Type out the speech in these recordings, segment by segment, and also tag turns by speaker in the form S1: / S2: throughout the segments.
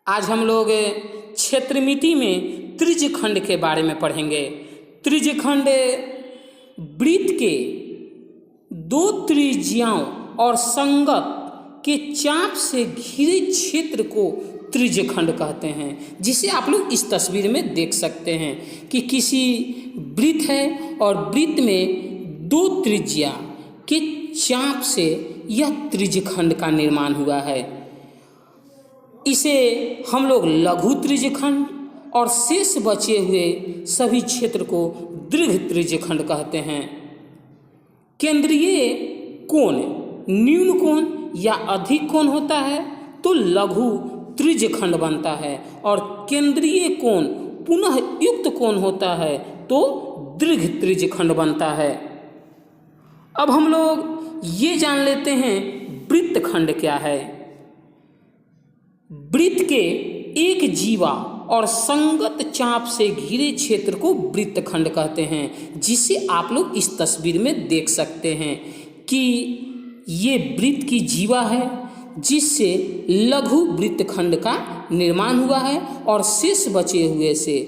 S1: आज हम लोग क्षेत्रमिति में त्रिज्यखंड के बारे में पढ़ेंगे। त्रिज्यखंड वृत्त के दो त्रिज्याओं और संगत के चाप से घिरे क्षेत्र को त्रिज्यखंड कहते हैं, जिसे आप लोग इस तस्वीर में देख सकते हैं कि किसी वृत्त है और वृत्त में दो त्रिज्या के चाप से यह त्रिज्यखंड का निर्माण हुआ है। इसे हम लोग लघु त्रिज्यखंड और शेष बचे हुए सभी क्षेत्र को दीर्घ त्रिज्यखंड कहते हैं। केंद्रीय कोण न्यून कोण या अधिक कोण होता है तो लघु त्रिज्यखंड बनता है, और केंद्रीय कोण पुनः युक्त कोण होता है तो दीर्घ त्रिज्यखंड बनता है। अब हम लोग ये जान लेते हैं वृत्तखंड क्या है। वृत्त के एक जीवा और संगत चाप से घिरे क्षेत्र को वृत्तखंड कहते हैं, जिसे आप लोग इस तस्वीर में देख सकते हैं कि ये वृत्त की जीवा है जिससे लघु वृत्तखंड का निर्माण हुआ है और शेष बचे हुए से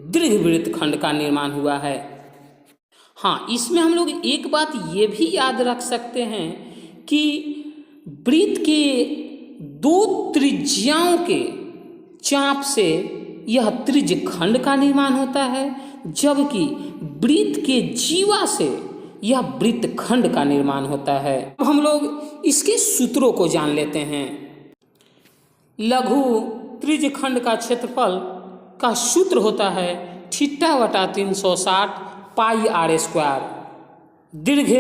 S1: दीर्घ वृत्तखंड का निर्माण हुआ है। हाँ, इसमें हम लोग एक बात ये भी याद रख सकते हैं कि वृत्त के दो त्रिज्याओं के चाप से यह त्रिज्यखंड का निर्माण होता है, जबकि वृत्त के जीवा से यह वृत्तखंड का निर्माण होता है। अब हम लोग इसके सूत्रों को जान लेते हैं। लघु त्रिज्यखंड का क्षेत्रफल का सूत्र होता है θ/360 πr²। दीर्घ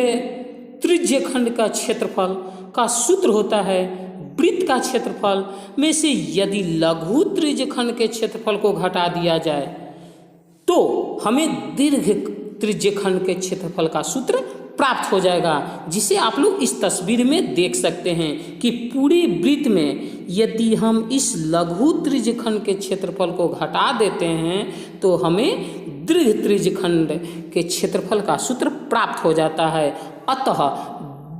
S1: त्रिज्यखंड का क्षेत्रफल का सूत्र होता है वृत्त का क्षेत्रफल में से यदि लघु त्रिज्यखंड के क्षेत्रफल को घटा दिया जाए तो हमें दीर्घ त्रिज्यखंड के क्षेत्रफल का सूत्र प्राप्त हो जाएगा, जिसे आप लोग इस तस्वीर में देख सकते हैं कि पूरे वृत्त में यदि हम इस लघु त्रिज्यखंड के क्षेत्रफल को घटा देते हैं तो हमें दीर्घ त्रिज्यखंड के क्षेत्रफल का सूत्र प्राप्त हो जाता है। अतः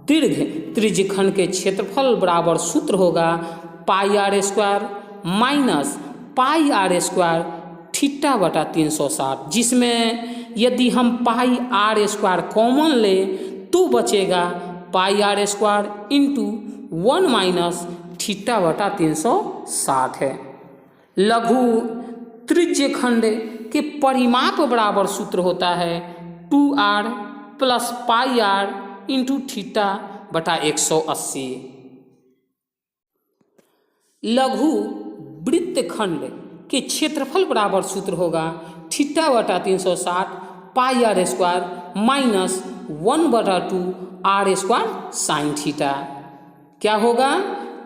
S1: दीर्घ त्रिज्यखंड के क्षेत्रफल बराबर सूत्र होगा πr² माइनस πr² θ/360, जिसमें यदि हम πr² कॉमन लें तो बचेगा πr² इंटू 1 माइनस θ/360 है। लघु त्रिज्यखंड के परिमाप बराबर सूत्र होता है 2r प्लस πr इंटू θ/180। लघु वृत्तखंड के क्षेत्रफल बराबर सूत्र होगा θ/360 πr² minus 1/2 r² sine theta. क्या होगा?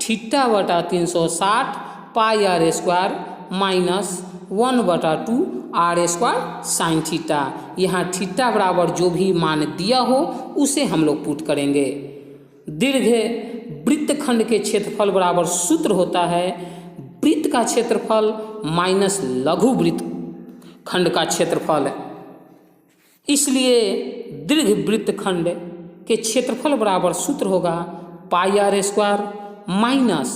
S1: θ/360 πr² minus 1/2 r² sine theta. यहाँ थीटा बराबर जो भी मान दिया हो उसे हम लोग पुट करेंगे। दीर्घ वृत्तखंड के क्षेत्रफल बराबर सूत्र होता है वृत्त का क्षेत्रफल माइनस लघु वृत्तखंड का क्षेत्रफल। इसलिए दीर्घ वृत्तखंड के क्षेत्रफल बराबर सूत्र होगा πr² minus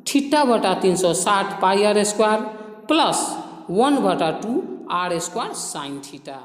S1: θ/360 πr² plus 1/2 r² sine theta.